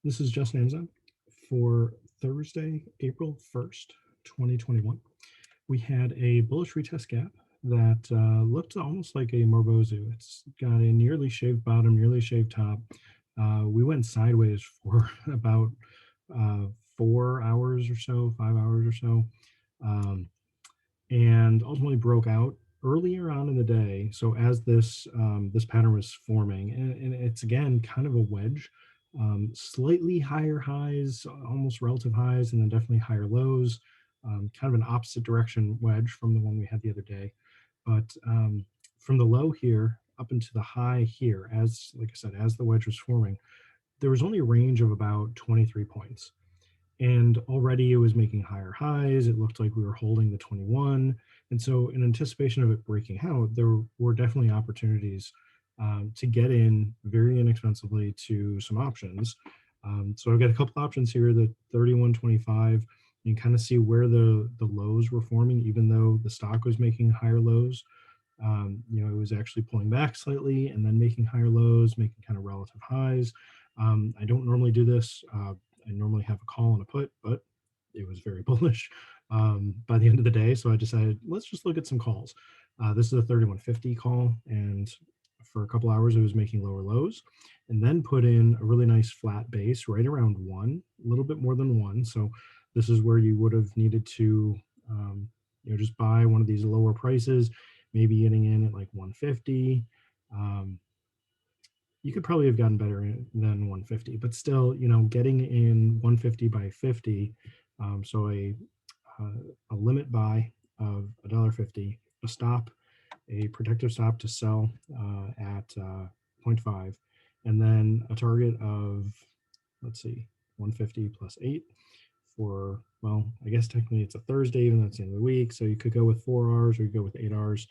This is Justin AMZN for Thursday, April 1st, 2021. We had a bullish retest gap that looked almost like a Morbozu. It's got a nearly shaved bottom, nearly shaved top. We went sideways for about 4 hours or so, 5 hours or so, um, and ultimately broke out earlier on in the day. So as this pattern was forming, and it's again kind of a wedge, slightly higher highs, almost relative highs, and then definitely higher lows. Kind of an opposite direction wedge from the one we had the other day. But from the low here up into the high here, as like I said, as the wedge was forming, there was only a range of about 23 points. And already it was making higher highs. It looked like we were holding the 21. And so, in anticipation of it breaking out, there were definitely opportunities to get in very inexpensively to some options. So, I've got a couple options here. The 31.25. You can kind of see where the lows were forming, even though the stock was making higher lows. It was actually pulling back slightly and then making higher lows, making kind of relative highs. I don't normally do this. I normally have a call and a put, but it was very bullish by the end of the day. So I decided, let's just look at some calls. This is a 31.50 call. And for a couple hours, it was making lower lows and then put in a really nice flat base right around one, a little bit more than one. So this is where you would have needed to, just buy one of these lower prices, maybe getting in at like 150. You could probably have gotten better than 150, but still, getting in 150 by 50. So a limit buy of $1.50, a stop, a protective stop to sell at 0.5, and then a target of, let's see, 150 plus 8 for, well, I guess technically it's a Thursday, even though it's the end of the week. So you could go with 4 hours or you could go with 8 hours,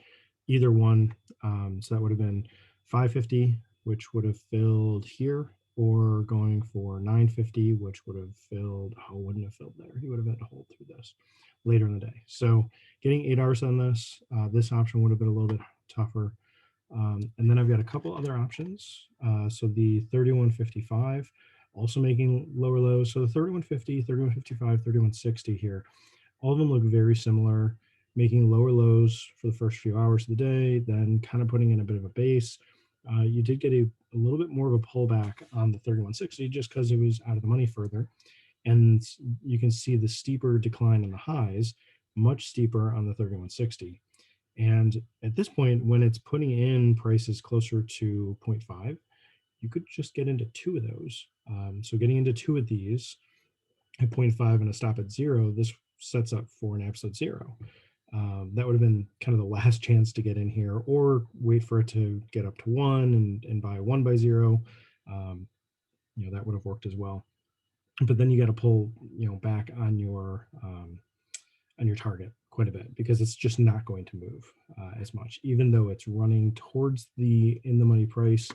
either one. So that would have been 550, which would have filled here, or going for 950, which would have filled, wouldn't have filled there. He would have had to hold through this later in the day. So getting 8 hours on this option would have been a little bit tougher. And then I've got a couple other options. So the 31.55, also making lower lows. So the 31.50, 31.55, 31.60 here, all of them look very similar, making lower lows for the first few hours of the day, then kind of putting in a bit of a base. You did get a little bit more of a pullback on the 31.60 just because it was out of the money further. And you can see the steeper decline in the highs, much steeper on the 31.60. And at this point, when it's putting in prices closer to 0.5, you could just get into two of those. So getting into two of these at 0.5 and a stop at 0, this sets up for an absolute 0. That would have been kind of the last chance to get in here, or wait for it to get up to 1 and buy 1 by 0. That would have worked as well. But then you got to pull, back on your target quite a bit, because it's just not going to move as much, even though it's running towards the in the money price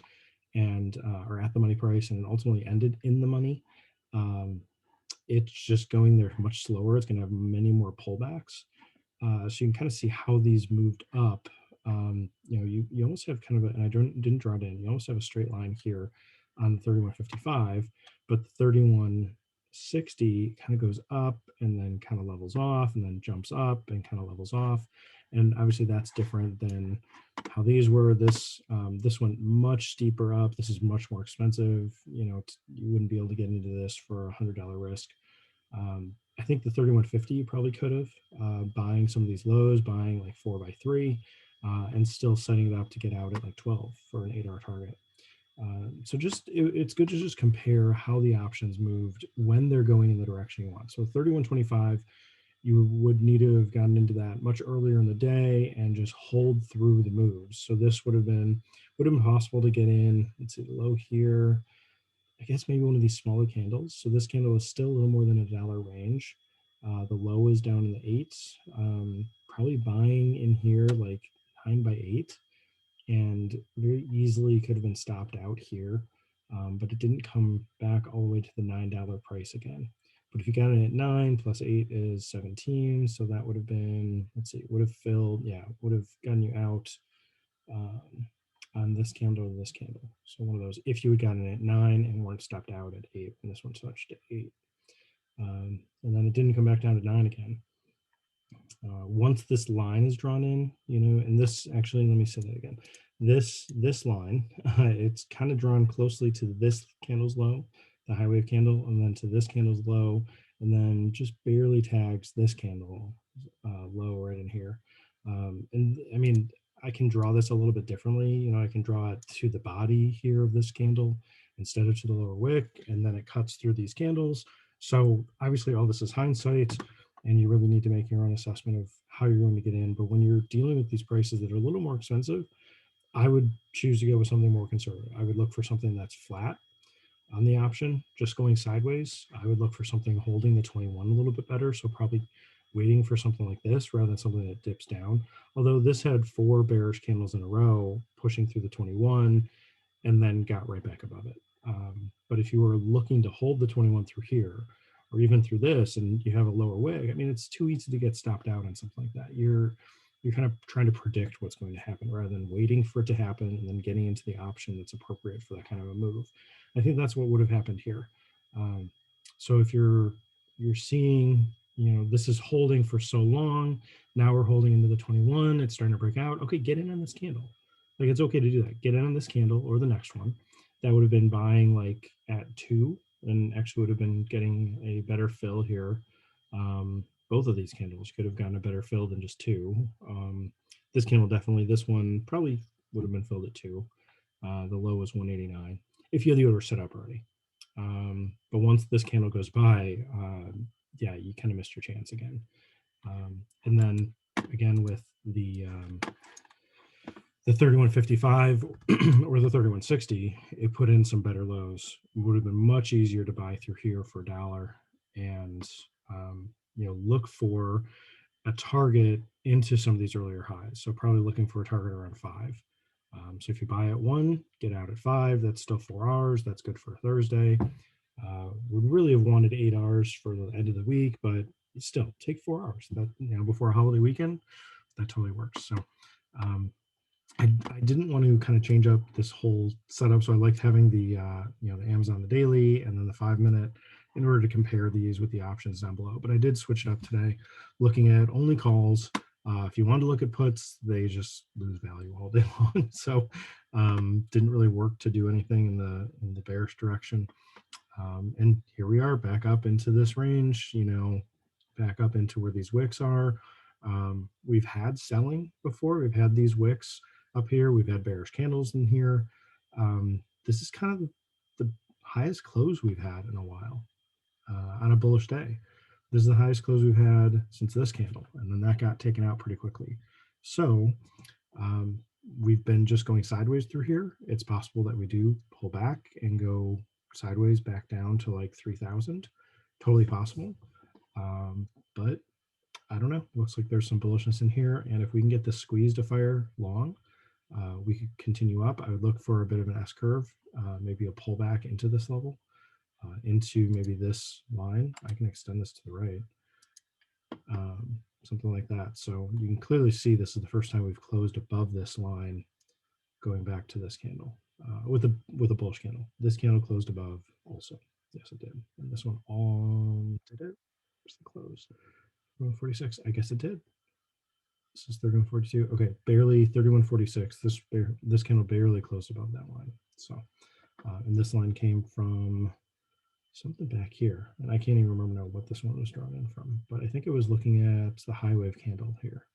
and or at the money price, and ultimately ended in the money. It's just going there much slower. It's going to have many more pullbacks. So you can kind of see how these moved up. You almost have kind of and I didn't draw it in. You almost have a straight line here on the 31.55, but the 31.60 kind of goes up and then kind of levels off and then jumps up and kind of levels off. And obviously that's different than how these were. This went much steeper up. This is much more expensive. You wouldn't be able to get into this for $100 risk. I think the 31.50 you probably could have, buying some of these lows, buying like 4 by 3, and still setting it up to get out at like 12 for an 8-hour target. So it's good to just compare how the options moved when they're going in the direction you want. So 31.25, you would need to have gotten into that much earlier in the day and just hold through the moves. So this would have been possible to get in. Let's see, the low here, I guess maybe one of these smaller candles. So this candle is still a little more than $1 range. The low is down in the 8s. Probably buying in here like 9 by 8, and very easily could have been stopped out here, but it didn't come back all the way to the $9 price again. But if you got it at 9 plus 8 is 17, so that would have been, let's see, would have filled, would have gotten you out on this candle and this candle. So one of those, if you had gotten it at 9 and weren't stopped out at 8, and this one touched at 8. And then it didn't come back down to 9 again. Once this line is drawn in, and this actually, let me say that again. This line, it's kind of drawn closely to this candle's low, the high wave candle, and then to this candle's low, and then just barely tags this candle low right in here. And I mean, I can draw this a little bit differently. I can draw it to the body here of this candle instead of to the lower wick, and then it cuts through these candles. So obviously all this is hindsight, and you really need to make your own assessment of how you're going to get in. But when you're dealing with these prices that are a little more expensive, I would choose to go with something more conservative. I would look for something that's flat on the option, just going sideways. I would look for something holding the 21 a little bit better. So probably waiting for something like this rather than something that dips down. Although this had 4 bearish candles in a row pushing through the 21 and then got right back above it. But if you were looking to hold the 21 through here, or even through this, and you have a lower wig, I mean, it's too easy to get stopped out on something like that. You're kind of trying to predict what's going to happen rather than waiting for it to happen and then getting into the option that's appropriate for that kind of a move. I think that's what would have happened here. So if you're seeing, this is holding for so long, now we're holding into the 21, it's starting to break out. Okay, get in on this candle. Like, it's okay to do that. Get in on this candle or the next one. That would have been buying like at 2 and actually would have been getting a better fill here. Both of these candles could have gotten a better fill than just 2. This candle definitely, this one probably would have been filled at 2. The low was 189 if you had the order set up already. But once this candle goes by, yeah, you kind of missed your chance again. And then again with the 3155 or the 3160, it put in some better lows. It would have been much easier to buy through here for $1 and look for a target into some of these earlier highs. So probably looking for a target around 5. So if you buy at 1, get out at 5. That's still 4 hours. That's good for Thursday. Would really have wanted 8 hours for the end of the week, but still take 4 hours. That before a holiday weekend, that totally works. So I didn't want to kind of change up this whole setup, so I liked having the the Amazon the daily and then the 5-minute in order to compare these with the options down below. But I did switch it up today, looking at only calls. If you want to look at puts, they just lose value all day long. So didn't really work to do anything in the bearish direction. And here we are back up into this range, back up into where these wicks are. We've had selling before. We've had these wicks up here. We've had bearish candles in here. This is kind of the highest close we've had in a while on a bullish day. This is the highest close we've had since this candle, and then that got taken out pretty quickly. So we've been just going sideways through here. It's possible that we do pull back and go sideways back down to like 3,000. Totally possible. But I don't know. Looks like there's some bullishness in here. And if we can get this squeeze to fire long, we could continue up. I would look for a bit of an S curve, maybe a pullback into this level, into maybe this line. I can extend this to the right, something like that. So you can clearly see this is the first time we've closed above this line going back to this candle with a bullish candle. This candle closed above also. Yes, it did. And this one did it? Where's the close? 3146. I guess it did. This is 3142. Okay, barely 3146. This candle barely closed above that line. So, and this line came from something back here, and I can't even remember now what this one was drawn in from. But I think it was looking at the high wave candle here.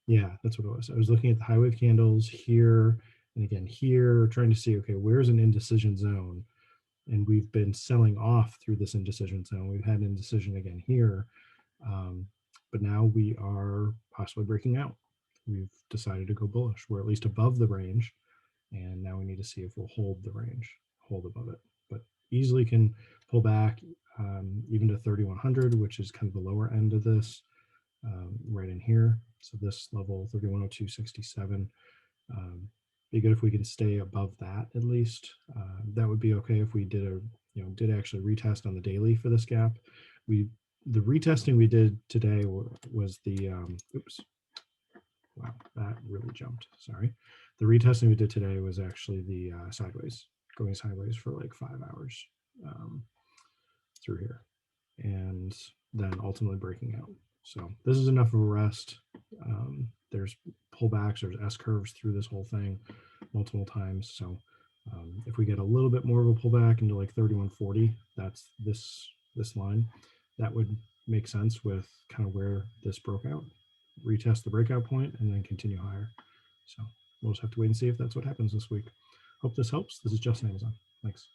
Yeah, that's what it was. I was looking at the high wave candles here, and again here, trying to see, okay, where's an indecision zone? And we've been selling off through this indecision zone. We've had an indecision again here. But now we are possibly breaking out. We've decided to go bullish. We're at least above the range, and now we need to see if we'll hold the range, hold above it. But easily can pull back even to 3,100, which is kind of the lower end of this, right in here. So this level 3102.67. Be good if we can stay above that at least. That would be okay if we did actually retest on the daily for this gap. The retesting we did today was the Wow, that really jumped. Sorry. The retesting we did today was actually the sideways, going sideways for like 5 hours um, through here, and then ultimately breaking out. So this is enough of a rest. There's pullbacks, there's S curves through this whole thing multiple times. So if we get a little bit more of a pullback into like 3140, that's this line, that would make sense with kind of where this broke out. Retest the breakout point and then continue higher. So we'll just have to wait and see if that's what happens this week. Hope this helps. This is Justin Amazon. Thanks.